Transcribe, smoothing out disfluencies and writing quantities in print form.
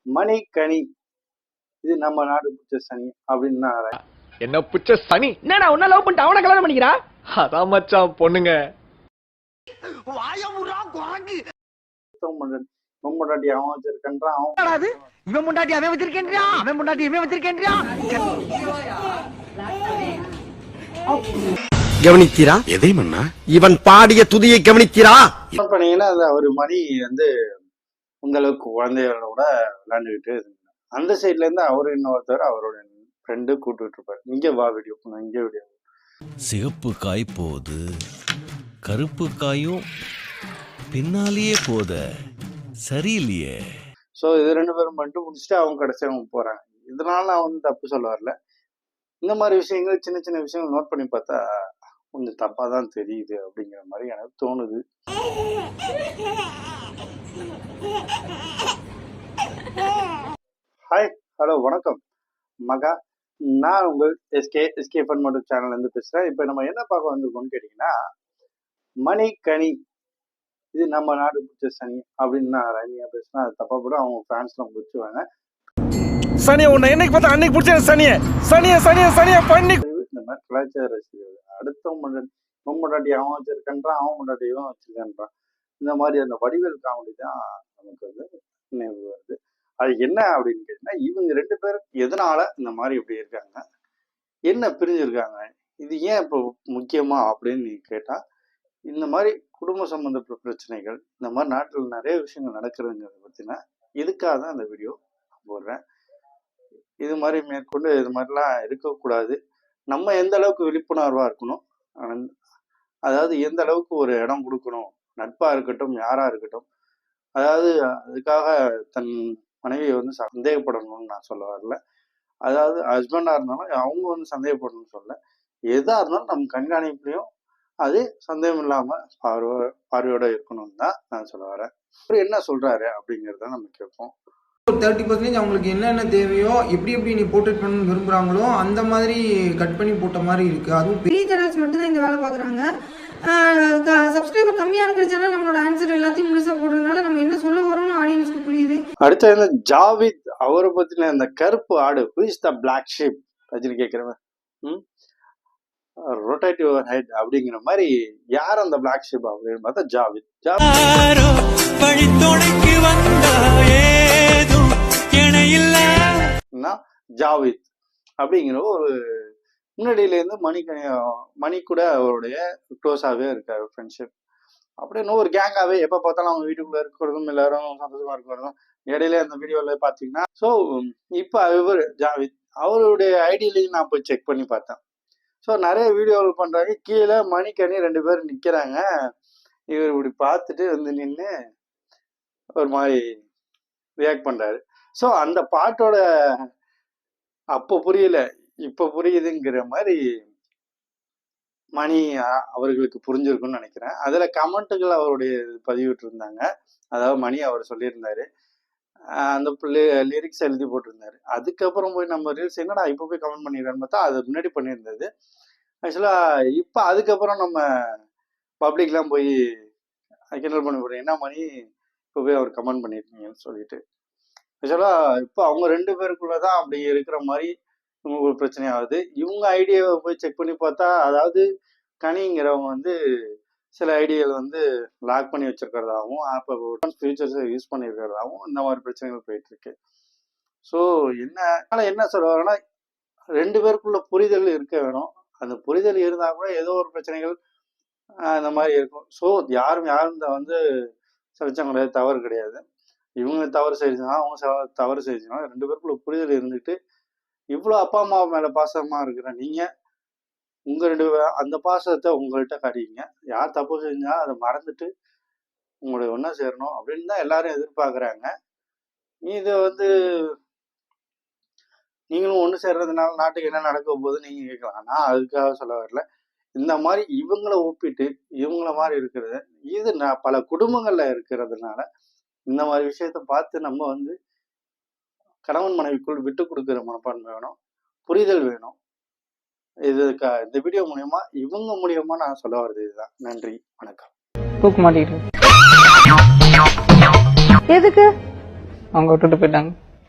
மணிக்கணி இது நம்ம நாடு பிடிச்ச சனி அப்படின்னு என்ன பிடிச்ச சனி என்ன உன்ன லவ் பண்ணிட்டு அவனை கல்யாணம் பண்ணிக்கிறா அதான் மச்சான் பொண்ணுங்க முண்டாட்டி அவன் வச்சிருக்கான் அவன் இவன் முண்டாட்டி அவன் வச்சிருக்கேன்றியா அவன் முண்டாட்டி இவன் வச்சிருக்கேன்றியா கவனித்தீரா எதை மன்னா இவன் பாடிய துதியை கவனித்தீரா பண்ணீங்கன்னா ஒரு மணி வந்து இந்த அளவுக்கு குழந்தைகளோட விளையாண்டுக்கிட்டு அந்த சைட்ல இருந்து அவரு இன்னொருத்தர் அவரோட ஃப்ரெண்டு கூப்பிட்டு இருப்பாரு இங்க வா வீடியோ இங்க வீடியோ சிகப்பு காய் போது கருப்பு காயும் பின்னாலேயே போத சரியில்லையே. ஸோ இது ரெண்டு பேரும் பண்ணிட்டு முடிச்சுட்டு அவங்க கடைசி அவங்க போறாங்க. இதனால நான் வந்து தப்பு சொல்ல வரல. இந்த மாதிரி விஷயங்கள் சின்ன சின்ன விஷயங்கள் நோட் பண்ணி பார்த்தா கொஞ்சம் தப்பா தான் தெரியுது அப்படிங்கிற மாதிரி எனக்கு தோணுது. ஹாய், ஹலோ, வணக்கம் மகா. நான் உங்கள் எஸ்கே ஃபன் மோட்டிவ் சேனல்ல இருந்து பேசுறேன். இப்போ நம்ம என்ன பார்க்க வந்திருக்கோம்னு கேட்டீங்கன்னா, மணிக்கணி இது நம்ம நாடு பிடிச்ச சனி அப்படின்னு நான் ரம்யா பேசுனா அது தப்பா கூட அவங்க ஃபேன்ஸ்லாம் பிடிச்சுவாங்க. சனியை உன்னை என்னைக்கு பார்த்தா அன்னைக்கு பிடிச்ச சனியை சனியை சனியை சனியை பண்ணி இந்த மாதிரி கலாச்சார ரசிகர்கள் அடுத்த முன்னாடி அவன் வச்சிருக்கான்றான், அவன் முன்னாடி இவன் வச்சிருக்கான்றான். இந்த மாதிரி அந்த வடிவேல் காமெடி தான் நமக்கு வந்து நினைவு வருது. அது என்ன அப்படின்னு கேட்டீங்கன்னா, இவங்க ரெண்டு பேரும் எதனால இந்த மாதிரி இப்படி இருக்காங்க, என்ன பிரிஞ்சிருக்காங்க, இது ஏன் இப்போ முக்கியமா அப்படின்னு நீ கேட்டா, இந்த மாதிரி குடும்ப சம்பந்தப்பட்ட பிரச்சனைகள், இந்த மாதிரி நாட்டில் நிறைய விஷயங்கள் நடக்கிறதுங்கிறத பற்றினா இதுக்காக தான் இந்த வீடியோ போடுறேன். இது மாதிரி மேற்கொண்டு இது மாதிரிலாம் இருக்கக்கூடாது. நம்ம எந்த அளவுக்கு விழிப்புணர்வாக இருக்கணும், அதாவது எந்த அளவுக்கு ஒரு இடம் கொடுக்கணும், நட்பாக இருக்கட்டும் யாராக இருக்கட்டும், அதாவது அதுக்காக தன் மனைவியை வந்து சந்தேகப்படணும்னு நான் சொல்ல வரல. அதாவது ஹஸ்பண்டாக இருந்தாலும் அவங்க வந்து சந்தேகப்படணும்னு சொல்ல, எதாக இருந்தாலும் நம்ம கண்காணிப்புலையும் அது சந்தேகம் இல்லாம பார்வையோட இருக்கணும்னு தான் நான் சொல்ல வரேன். என்ன சொல்றாரு அப்படிங்கறத நம்ம கேட்போம். 30% அவங்களுக்கு என்னென்ன தேவையோ எப்படி நீ போர்ட்ரேட் பண்ணணும்னு விரும்புறாங்களோ அந்த மாதிரி கட் பண்ணி போட்ட மாதிரி இருக்கு. அதுவும் பெரிய சேனல்ஸ் மட்டும் தான் இந்த வேலை பார்க்குறாங்க. சப்ஸ்கிரைபர் கம்மியாக இருக்கிற சேனல் நம்மளோட ஆன்சர் எல்லாத்தையும் முழுசாக போடுறதுனால நம்ம என்ன சொல்ல வரோம்னு ஆடியன்ஸ்க்கு புரியுது. அடுத்த இந்த ஜாவித் அவரை பத்தின இந்த கருப்பு ஆடு, who is the black sheep Rajini கேட்கிறவன், ரொட்டேட்டிவ் ஹெட் அப்படிங்கிற மாதிரி யார் அந்த பிளாக் ஷீப் அப்படின்னு பார்த்தா ஜாவித். ஜாவித் அப்படிங்கிற ஒரு முன்னாடியில இருந்து மணி கூட அவருடைய க்ளோஸாவே இருக்காரு, ஃப்ரெண்ட்ஷிப் அப்படின்னு ஒரு கேங்காவே எப்ப பார்த்தாலும் அவங்க வீட்டுக்குள்ள இருக்கிறதும் எல்லாரும் சந்தோஷமா இருக்கிறதும். இடையில அந்த வீடியோல பாத்தீங்கன்னா, ஸோ இப்ப இவர் ஜாவித் அவருடைய ஐடியிலையும் நான் போய் செக் பண்ணி பார்த்தேன். ஸோ நிறைய வீடியோவில் பண்ணுறாங்க, கீழே மணிக்கணி 2 பேர் நிற்கிறாங்க. இவர் இப்படி பார்த்துட்டு வந்து நின்று ஒரு மாதிரி ரியாக்ட் பண்ணுறாரு. ஸோ அந்த பாட்டோட அப்போ புரியல, இப்போ புரியுதுங்கிற மாதிரி மணி அவர்களுக்கு புரிஞ்சிருக்குன்னு நினைக்கிறேன். அதில் கமெண்ட்டுகள் அவருடைய பதிவிட்டு இருந்தாங்க. அதாவது மணி அவர் சொல்லியிருந்தாரு, அந்த லிரிக்ஸ் எழுதி போட்டிருந்தாரு. அதுக்கப்புறம் போய் நம்ம ரீல்ஸ் என்னடா இப்போ போய் கமெண்ட் பண்ணிடுறான்னு பார்த்தா அது முன்னாடி பண்ணியிருந்தது. ஆக்சுவலா இப்போ அதுக்கப்புறம் நம்ம பப்ளிக்லாம் போய் கிண்டல் பண்ணி போடுறோம், என்ன மணி இப்போ போய் அவர் கமெண்ட் பண்ணியிருக்கீங்கன்னு சொல்லிட்டு. ஆக்சுவலா இப்போ அவங்க 2 பேருக்குள்ளதான் அப்படி இருக்கிற மாதிரி உங்களுக்கு ஒரு பிரச்சனை ஆகுது. இவங்க ஐடியாவை போய் செக் பண்ணி பார்த்தா, அதாவது கனிங்கிறவங்க வந்து சில ஐடியாவில் வந்து லாக் பண்ணி வச்சிருக்கிறதாகவும் அப்போ ஃபியூச்சர்ஸை யூஸ் பண்ணியிருக்கிறதாகவும் இந்த மாதிரி பிரச்சனைகள் போயிட்டு இருக்கு. ஸோ என்ன சொல்ல வரேன்னா, 2 பேருக்குள்ள புரிதல் இருக்க வேணும். அந்த புரிதல் இருந்தால் கூட ஏதோ ஒரு பிரச்சனைகள் இந்த மாதிரி இருக்கும். ஸோ யாரும் வந்து சிலைச்சம் கிடையாது, தவறு கிடையாது. இவங்க தவறு செஞ்சுனா அவங்க தவறு செஞ்சுனா 2 பேருக்குள்ள புரிதல் இருந்துட்டு, இவ்வளோ அப்பா அம்மா மேலே பாசமாக இருக்கிற நீங்கள் உங்க 2 அந்த பாசத்தை உங்கள்கிட்ட காட்டிங்க. யார் தப்பு செஞ்சா அதை மறந்துட்டு உங்களுடைய ஒன்றா சேரணும் அப்படின்னு தான் எல்லாரும் எதிர்பார்க்குறாங்க. இதை வந்து நீங்களும் ஒன்று சேர்றதுனால நாட்டுக்கு என்ன நடக்க போகுது நீங்க கேட்கலாம். நான் அதுக்காக சொல்ல வரல. இந்த மாதிரி இவங்களை ஒப்பிட்டு இவங்கள மாதிரி இருக்கிறது இது பல குடும்பங்கள்ல இருக்கிறதுனால இந்த மாதிரி விஷயத்த பார்த்து நம்ம வந்து கணவன் மனைவிக்குள் விட்டு கொடுக்குற மனப்பான்மை வேணும், புரிதல் வேணும். இந்த வீடியோ மூலியமா இவங்க மூலியமா நான் சொல்ல வர்றது இதுதான். நன்றி, வணக்கம். தூக்க மாட்டேங்குது, எதுக்கு அவங்க விட்டுட்டு போயிட்டாங்க.